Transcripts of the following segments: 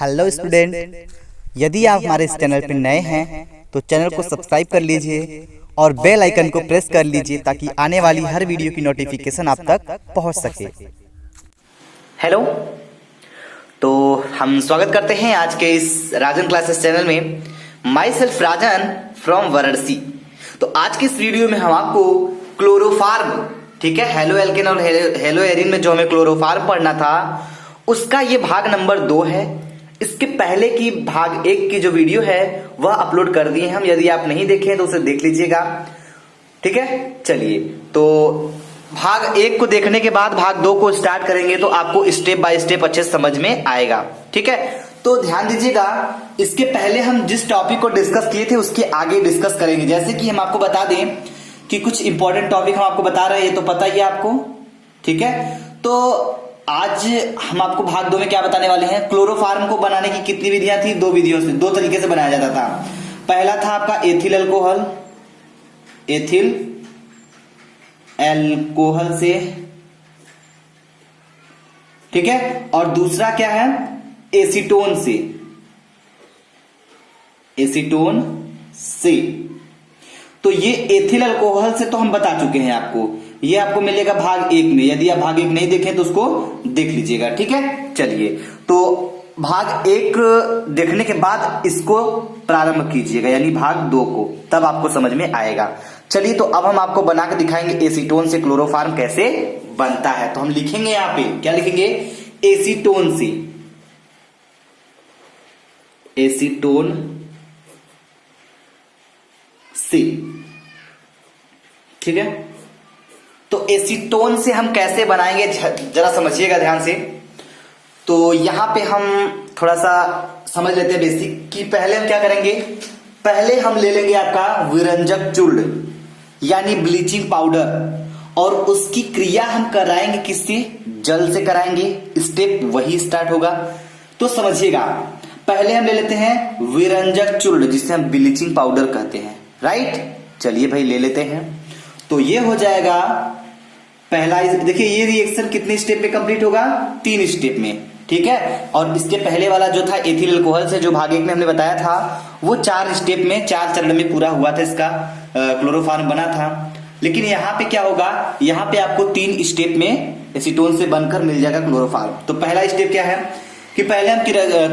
Hello student, यदि आप हमारे इस चैनल पर नए हैं तो चैनल को सब्सक्राइब कर लीजिए और बेल आइकन को प्रेस कर लीजिए ताकि आने वाली हर वीडियो की नोटिफिकेशन आप तक पहुंच सके। हेलो, तो हम स्वागत करते हैं आज के इस राजन क्लासेस चैनल में। My self Rajan from Varanasi. तो आज के इस वीडियो में हम आपको क्लोरोफार्म, ठीक है, हेलो एल्केन और हेलो एरिन में जो हमें क्लोरोफार्म पढ़ना था उसका ये भाग नंबर 2 है। इसके पहले की भाग 1 की जो वीडियो है वह अपलोड कर दिए हम, यदि आप नहीं देखे तो उसे देख लीजिएगा, ठीक है। चलिए, तो भाग 1 को देखने के बाद भाग 2 को स्टार्ट करेंगे तो आपको स्टेप बाय स्टेप अच्छे समझ में आएगा, ठीक है। तो ध्यान दीजिएगा, इसके पहले हम जिस टॉपिक को डिस्कस किए थे उसके आगे डिस्कस करेंगे। जैसे कि हम आपको बता दें कि कुछ इंपॉर्टेंट टॉपिक हम आपको बता रहे हैं, तो पता ही है आपको, ठीक है। तो आज हम आपको भाग 2 में क्या बताने वाले हैं, क्लोरोफार्म को बनाने की कितनी विधियां थी, 2 विधियों से, 2 तरीके से बनाया जाता था। पहला था आपका एथिल अल्कोहल, एथिल अल्कोहल से, ठीक है। और दूसरा क्या है, एसीटोन से, एसीटोन से। तो ये एथिल अल्कोहल से तो हम बता चुके हैं आपको, ये आपको मिलेगा भाग 1 में। यदि आप भाग 1 नहीं देखें तो उसको देख लीजिएगा, ठीक है। चलिए, तो भाग 1 देखने के बाद इसको प्रारंभ कीजिएगा, यानी भाग 2 को, तब आपको समझ में आएगा। चलिए, तो अब हम आपको बना के दिखाएंगे एसीटोन से क्लोरोफार्म कैसे बनता है। तो हम लिखेंगे यहां पे, क्या लिखेंगे, एसीटोन से, एसीटोन से, ठीक है। तो एसीटोन से हम कैसे बनाएंगे जरा समझिएगा ध्यान से। तो यहां पे हम थोड़ा सा समझ लेते हैं बेसिक कि पहले हम क्या करेंगे। पहले हम ले लेंगे आपका विरंजक चूर्ण यानी ब्लीचिंग पाउडर, और उसकी क्रिया हम कराएंगे किससे, जल से कराएंगे। स्टेप वही स्टार्ट होगा। तो समझिएगा, पहले हम ले लेते हैं विरंजक चूर्ण जिसे हम ब्लीचिंग पाउडर कहते हैं, राइट। चलिए भाई, ले लेते हैं। तो ये हो जाएगा पहला। देखिए, ये रिएक्शन कितने स्टेप में कंप्लीट होगा, 3 स्टेप में, ठीक है। और इसके पहले वाला जो था एथिल अल्कोहल से, जो भाग 1 में हमने बताया था, वो 4 स्टेप में, 4 चरण में पूरा हुआ था, इसका क्लोरोफार्म बना था। लेकिन यहाँ पे क्या होगा, यहाँ पे आपको 3 स्टेप में एसीटोन से बनकर मिल जाएगा क्लोरोफार्म। तो पहला स्टेप क्या है कि पहले हम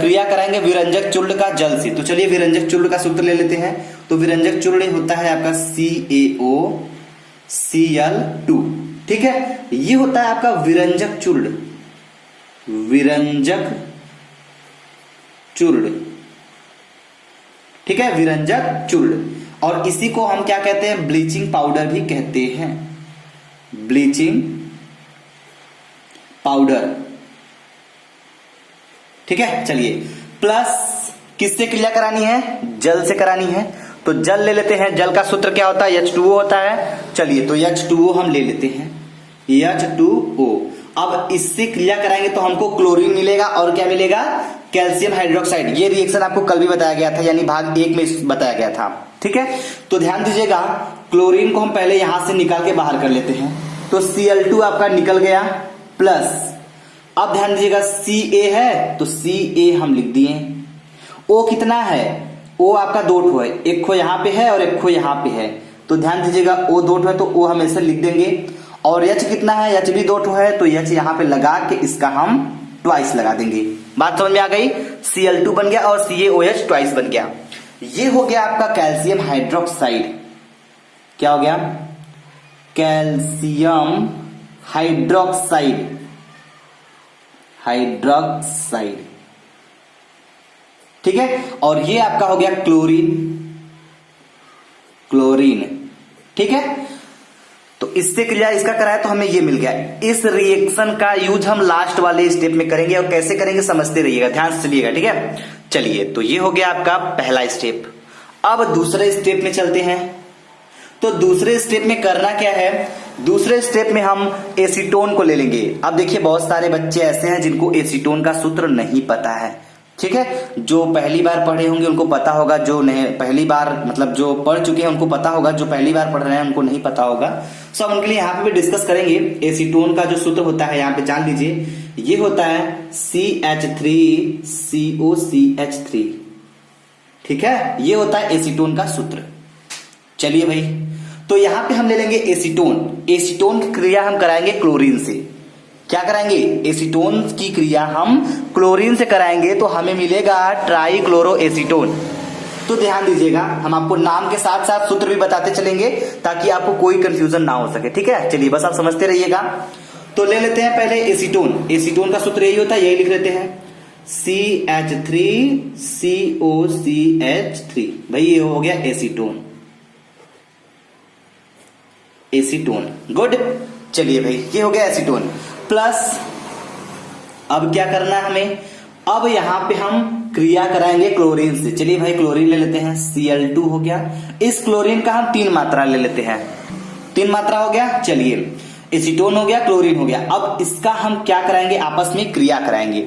क्रिया कराएंगे विरंजक चूर्ण का जल से। तो चलिए, विरंजक चूर्ण का सूत्र ले लेते हैं। तो विरंजक चूर्ण होता है आपका CaOCl2, ठीक है। ये होता है आपका विरंजक चूर्ण, विरंजक चूर्ण, ठीक है, विरंजक चूर्ण। और इसी को हम क्या कहते हैं, ब्लीचिंग पाउडर भी कहते हैं, ब्लीचिंग पाउडर, ठीक है। चलिए, प्लस किससे क्रिया करानी है, जल से करानी है। तो जल ले लेते हैं। जल का सूत्र क्या होता है, H2O होता है। चलिए, तो H2O हम ले लेते हैं, H2O। अब इससे क्रिया कराएंगे तो हमको क्लोरीन मिलेगा, और क्या मिलेगा, कैल्शियम हाइड्रोक्साइड। ये रिएक्शन आपको कल भी बताया गया था, यानी भाग 1 में बताया गया था, ठीक है। तो ध्यान दीजिएगा, क्लोरीन को हम पहले यहां से निकाल के बाहर कर लेते हैं। तो Cl2 आपका निकल गया, प्लस अब ध्यान दीजिएगा Ca है तो Ca हम लिख दिए। O कितना है, O आपका 2 ठो है, एक खो यहां पे है और एक खो यहां पे है। तो ध्यान दीजिएगा, O 2 ठो है तो O हम ऐसे लिख देंगे। और H कितना है, H भी 2 ठो है, तो H यहां पे लगा के इसका हम ट्वाइस लगा देंगे। बात समझ में आ गई। Cl2 बन गया और CaOH ट्वाइस बन गया। ये हो गया आपका कैल्शियम हाइड्रोक्साइड। क्या हो गया, कैल्शियम हाइड्रोक्साइड, हाइड्रोक्साइड, ठीक है। और ये आपका हो गया क्लोरीन, क्लोरीन, ठीक है। तो इससे क्रिया इसका कराया तो हमें ये मिल गया। इस रिएक्शन का यूज हम लास्ट वाले स्टेप में करेंगे, और कैसे करेंगे समझते रहिएगा, ध्यान से चलिएगा, ठीक है। चलिए, तो ये हो गया आपका पहला स्टेप। अब दूसरे स्टेप में चलते हैं। तो दूसरे स्टेप में करना क्या है, दूसरे स्टेप में हम एसीटोन को ले लेंगे। अब देखिए, बहुत सारे बच्चे ऐसे हैं जिनको एसीटोन का सूत्र नहीं पता है, ठीक है, जो पहली बार पढ़े होंगे उनको पता होगा, जो नहीं पहली बार मतलब जो पढ़ चुके हैं उनको पता होगा, जो पहली बार पढ़ रहे हैं उनको नहीं पता होगा। सो हम उनके लिए यहाँ पे भी डिस्कस करेंगे। एसीटोन का जो सूत्र होता है यहाँ पे जान लीजिए, ये होता है CH3COCH3। ठीक है, ये होता है एसीटोन का सूत्र। चलिए भाई, तो यहां पे हम ले लेंगे एसीटोन। एसीटोन की क्रिया हम कराएंगे क्लोरीन से। क्या कराएंगे? एसीटोन की क्रिया हम क्लोरीन से कराएंगे तो हमें मिलेगा ट्राईक्लोरो एसीटोन। तो ध्यान दीजिएगा, हम आपको नाम के साथ साथ सूत्र भी बताते चलेंगे ताकि आपको कोई कंफ्यूजन ना हो सके। ठीक है, चलिए बस आप समझते रहिएगा। तो ले लेते हैं पहले एसीटोन। एसीटोन का सूत्र यही होता है, यही लिख लेते हैं, CH3COCH3। भाई ये हो गया एसीटोन। Acetone, good. चलिए भाई, ये हो गया एसीटोन। प्लस अब क्या करना है हमें? अब यहां पे हम क्रिया कराएंगे क्लोरीन से। चलिए भाई, क्लोरीन ले लेते हैं, Cl2 हो गया। इस क्लोरीन का हम 3 मात्रा ले लेते हैं। 3 मात्रा हो गया। चलिए, एसीटोन हो गया, क्लोरीन हो गया। अब इसका हम क्या कराएंगे? आपस में क्रिया कराएंगे।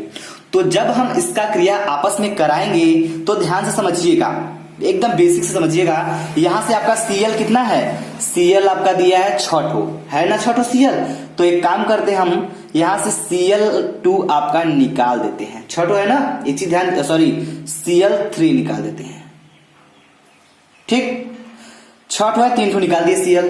तो जब हम इसका क्रिया आपस में कराएंगे तो ध्यान से समझिएगा, एकदम बेसिक से समझिएगा। यहां से आपका Cl कितना है? Cl आपका दिया है 6 ठो, है ना 6 ठो Cl। तो एक काम करते हैं, हम यहां से Cl2 आपका निकाल देते हैं। 6 ठो है ना, एक चीज ध्यान, सॉरी Cl3 निकाल देते हैं। ठीक, 6 ठो है, 3 ठो निकाल दिए Cl।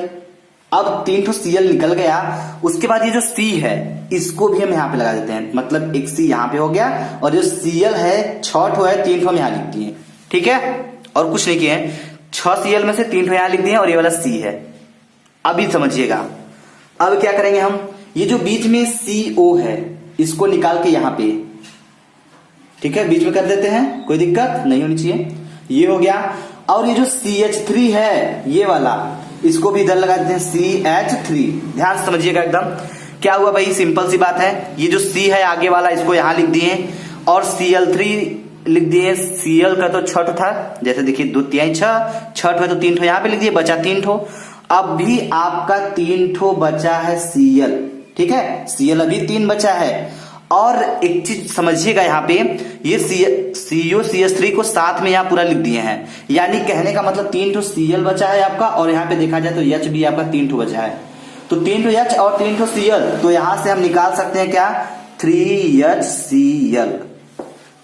अब 3 ठो Cl निकल गया, उसके बाद ये जो C है इसको भी हम यहां पे लगा देते हैं। मतलब एक C यहां पे हो गया और जो Cl है 6 ठो है, 3 ठो हम यहां लिख दिए। ठीक है, और कुछ नहीं किए हैं। 6 Cl में से 3 ठो यहां लिख दिए और ये वाला C है। अभी समझिएगा, अब क्या करेंगे हम? ये जो बीच में CO है इसको निकाल के यहां पे, ठीक है, बीच में कर देते हैं, कोई दिक्कत नहीं होनी चाहिए। ये हो गया। और ये जो CH3 है ये वाला, इसको भी इधर लगा देते हैं, CH3। ध्यान से समझिएगा एकदम। क्या हुआ भाई? सिंपल सी बात है, ये जो C है आगे वाला इसको यहां लिख दिए और Cl3 लिख दिए। Cl का तो 6 ठो था, जैसे देखिए 2 3 6 6 ठो है तो 3 ठो यहां पे लिख दिए, बचा 3 ठो। अब भी आपका 3 ठो बचा है Cl। ठीक है, Cl अभी 3 बचा है। और एक चीज समझिएगा, यहाँ पे ये COCH3 को साथ में यहाँ पूरा लिख दिए हैं। यानी कहने का मतलब 3 ठो Cl बचा है आपका, और यहाँ पे देखा जाए तो H भी आपका 3 ठो बचा है। तो 3 ठो H और 3 ठो Cl, तो यहां से हम निकाल सकते हैं क्या? 3HCl।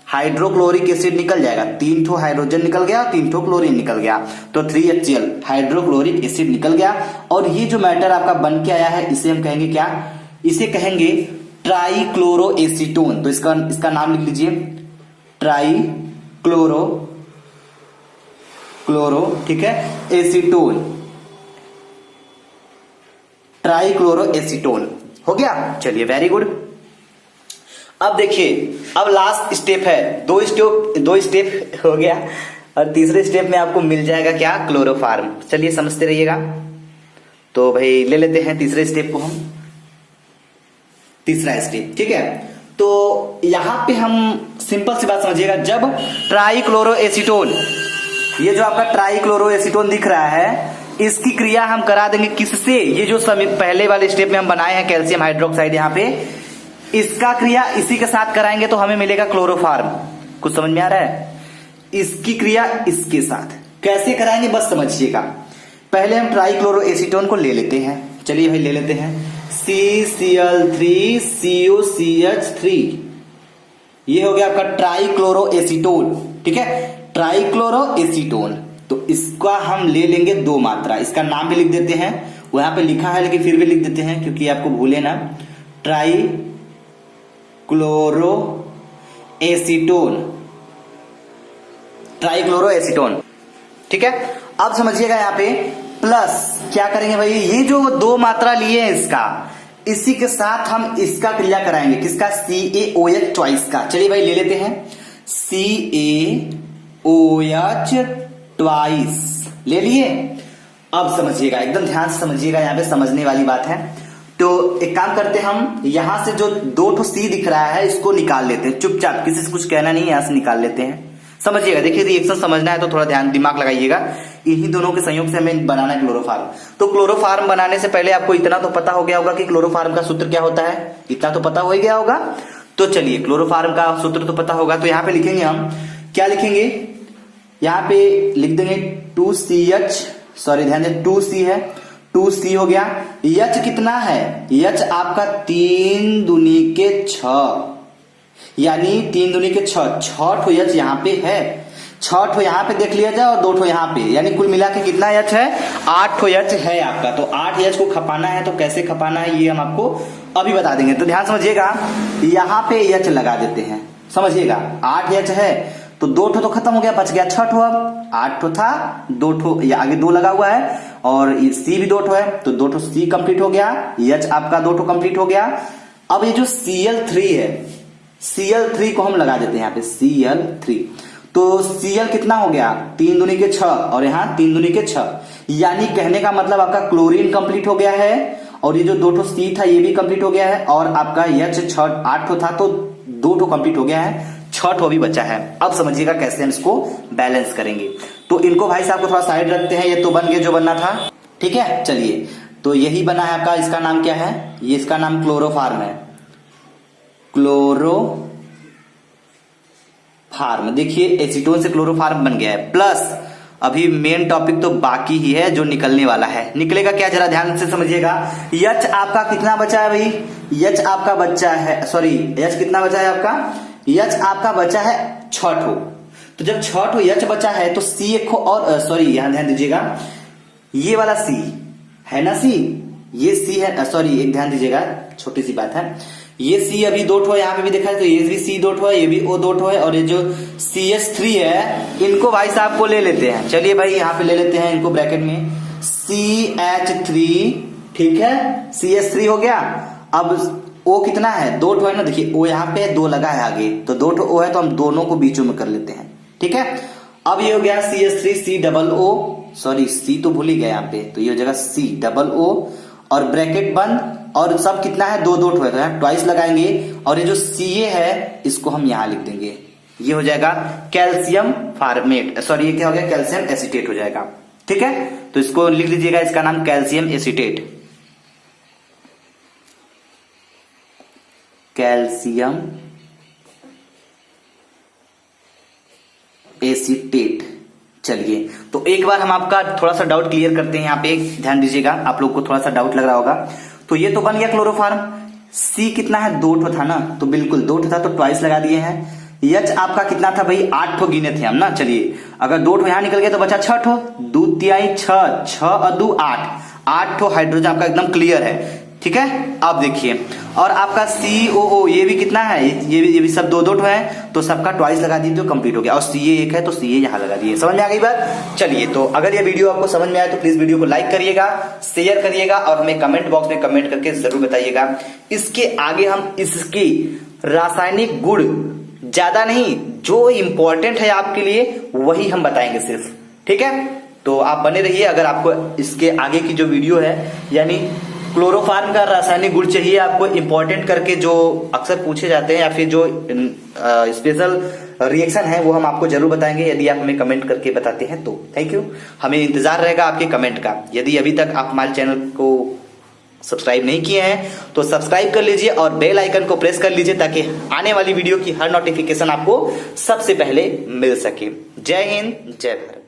हाइड्रोक्लोरिक एसिड निकल जाएगा, 3 ठो हाइड्रोजन निकल गया, 3 ठो क्लोरीन निकल गया, तो 3HCl हाइड्रोक्लोरिक एसिड निकल गया। और ये जो मैटर आपका बन के आया है इसे हम कहेंगे क्या? इसे कहेंगे ट्राईक्लोरो एसीटोन। तो इसका नाम लिख लीजिए, ट्राईक्लोरो ठीक है, एसीटोन। ट्राईक्लोरो एसीटोन हो गया। चलिए, वेरी गुड। अब देखिए, अब लास्ट स्टेप है, 2 स्टेप हो गया और तीसरे स्टेप में आपको मिल जाएगा क्या? क्लोरोफार्म। चलिए समझते रहिएगा। तो भाई ले लेते हैं तीसरे स्टेप को हम, तीसरा स्टेप। ठीक है, तो यहां पे हम सिंपल सी बात समझिएगा, जब ट्राईक्लोरो एसीटोन, ये जो आपका ट्राईक्लोरो एसीटोन दिख रहा है, इसकी क्रिया हम करा देंगे किससे? ये जो पहले वाले स्टेप में हम बनाए हैं कैल्शियम हाइड्रोक्साइड, यहाँ पे इसका क्रिया इसी के साथ कराएंगे तो हमें मिलेगा क्लोरोफार्म। कुछ समझ में आ रहा है? इसकी क्रिया इसके साथ कैसे कराएंगे बस समझिएगा। पहले हम ट्राईक्लोरो एसीटोन को ले लेते हैं। चलिए भाई ले लेते हैं, CCl3COCH3। ये हो गया आपका ट्राईक्लोरो एसीटोन। ठीक है, ट्राईक्लोरो एसीटोन। तो इसका हम ले लेंगे 2 मात्रा। इसका नाम भी लिख देते हैं, वो यहां पे लिखा है लेकिन फिर भी लिख देते हैं क्योंकि आपको भूले ना। Trichloro acetone, trichloro acetone. ठीक है, अब समझिएगा यहाँ पे प्लस क्या करेंगे भाई? ये जो 2 मात्रा लिए हैं इसका, इसी के साथ हम इसका क्रिया कराएंगे, किसका? CaOH ट्वाइस का। चलिए भाई ले लेते हैं, CaOH ट्वाइस ले लिए। अब समझिएगा, एकदम ध्यान से समझिएगा, यहाँ पे समझने वाली बात है। तो एक काम करते हैं, हम यहां से जो 2 ठो C दिख रहा है इसको निकाल लेते हैं चुपचाप, किसी से कुछ कहना नहीं, यहां से निकाल लेते हैं। समझिएगा, देखिए रिएक्शन समझना है तो थोड़ा ध्यान दिमाग लगाइएगा। इन्हीं दोनों के संयोग से हमें बनाना है क्लोरोफार्म। तो क्लोरोफार्म बनाने से पहले आपको इतना तो पता हो गया होगा कि क्लोरोफार्म का सूत्र क्या होता है, इतना तो पता हो ही गया होगा। तो चलिए क्लोरोफार्म का सूत्र तो पता होगा, तो यहाँ पे लिखेंगे हम, क्या लिखेंगे, यहाँ पे लिख देंगे 2CH, सॉरी ध्यान दें 2C है, 2C हो गया। H कितना है, H आपका 3 दूनी के 6, यानी 3 दूनी के 6, 6 ठो H यहाँ पे है, 6 ठो यहाँ पे देख लिया जाए और 2 ठो यहाँ पे, यानी कुल मिला के कितना H है, 8 ठो H है आपका। तो 8 H को खपाना है, तो कैसे खपाना है ये हम आपको अभी बता देंगे। तो ध्यान समझिएगा, यहाँ पे H लगा देते हैं, समझिएगा 8 H है तो 2 ठो तो खत्म हो गया, बच गया 6 ठो। अब 8 ठो था, 2 ठो ये आगे 2 लगा हुआ है और C भी 2 ठो है, तो 2 ठो C कंप्लीट हो गया, H आपका 2 ठो कंप्लीट हो गया। अब ये जो Cl3 है, Cl3 को हम लगा देते हैं यहाँ पे, Cl3, तो Cl कितना हो गया, 3 दूनी के 6 और यहाँ 3 दूनी के 6, यानी कहने का मतलब आपका क्लोरीन कंप्लीट हो गया है और ये जो 2 ठो C था ये भी कंप्लीट हो गया है और आपका H 8 ठो था तो 2 ठो कंप्लीट हो गया है, 6 ठो अभी बचा है। अब समझिएगा कैसे हम इसको बैलेंस करेंगे। तो इनको भाई साहब को थोड़ा साइड रखते हैं, ये तो बन गया जो बनना था, ठीक है। चलिए, तो यही बना है आपका, इसका नाम क्या है, ये इसका नाम क्लोरोफार्म है, क्लोरोफार्म। देखिए एसीटोन से क्लोरोफार्म बन गया है। प्लस अभी मेन टॉपिक तो बाकी ही है जो निकलने वाला है। निकलेगा क्या, जरा ध्यान से समझिएगा। H आपका कितना बचा है भाई, H आपका बचा है, सॉरी H कितना बचा है आपका, H आपका बचा है 6 ठो। तो जब 6 ठो H बचा है तो C एक खो और, सॉरी यहां ध्यान दीजिएगा, ये वाला C है ना, C ये C है, सॉरी एक ध्यान दीजिएगा, छोटी सी बात है, ये C अभी 2 ठो यहाँ पे भी देखा है, तो ये भी C 2 ठो है, ये भी O 2 ठो है और ये जो CH3 है इनको भाई साहब को ले लेते हैं। चलिए भाई यहाँ पे ले लेते हैं इनको ब्रैकेट में, CH3, ठीक है, CH3 हो गया। अब O कितना है, 2 ठो है ना, देखिए O यहाँ पे 2 लगा है आगे, तो 2 ठो O है तो हम दोनों को बीचों में कर लेते हैं, ठीक है। अब ये हो गया CH3 COO, सॉरी C तो भूल ही गया यहाँ पे, तो ये हो जाएगा COO और ब्रैकेट बंद, और सब कितना है, 2 ठो है तो यहाँ ट्वाइस लगाएंगे और ये जो Ca है इसको हम यहाँ लिख देंगे, ये हो जाएगा कैल्शियम फार्मेट, सॉरी ये क्या हो गया, कैल्शियम एसीटेट हो जाएगा, ठीक है। तो इसको लिख लीजिएगा, इसका नाम कैल्शियम एसीटेट, कैल्शियम एसीटेट। चलिए, तो एक बार हम आपका थोड़ा सा डाउट क्लियर करते हैं, यहाँ पे ध्यान दीजिएगा, आप लोग को थोड़ा सा डाउट लग रहा होगा। तो ये तो बन गया क्लोरोफार्म, C कितना है, 2 ठो था ना, तो बिल्कुल 2 ठो था तो ट्वाइस लगा दिए हैं। H आपका कितना था भाई, 8 ठो गिने थे हम ना, चलिए अगर 2 ठो यहां निकल गया तो बचा 6 ठो, 2 तिहाई 6, 6 और 2 8, 8 ठो हाइड्रोजन आपका एकदम क्लियर है, ठीक है। अब देखिए, और आपका COO ये भी कितना है, ये भी सब 2 ठो है, तो सबका ट्वाइस लगा दिए तो कंप्लीट हो गया, और Ca एक है तो Ca यहां लगा दिए। समझ में आ गई बात। चलिए, तो अगर ये वीडियो आपको समझ में आए तो प्लीज वीडियो को लाइक करिएगा, शेयर करिएगा और हमें कमेंट बॉक्स में कमेंट करके जरूर बताइएगा। इसके आगे हम इसकी रासायनिक गुण ज्यादा नहीं, जो इंपॉर्टेंट है आपके लिए वही हम बताएंगे सिर्फ, ठीक है। तो आप बने रहिए। अगर आपको इसके आगे की जो वीडियो है, यानी क्लोरोफार्म का रासायनिक गुण चाहिए आपको इंपॉर्टेंट करके, जो अक्सर पूछे जाते हैं, या फिर जो स्पेशल रिएक्शन है, वो हम आपको जरूर बताएंगे यदि आप हमें कमेंट करके बताते हैं तो। थैंक यू, हमें इंतजार रहेगा आपके कमेंट का। यदि अभी तक आप हमारे चैनल को सब्सक्राइब नहीं किए हैं तो सब्सक्राइब कर लीजिए और बेल आइकन को प्रेस कर लीजिए, ताकि आने वाली वीडियो की हर नोटिफिकेशन आपको सबसे पहले मिल सके। जय हिंद, जय भारत।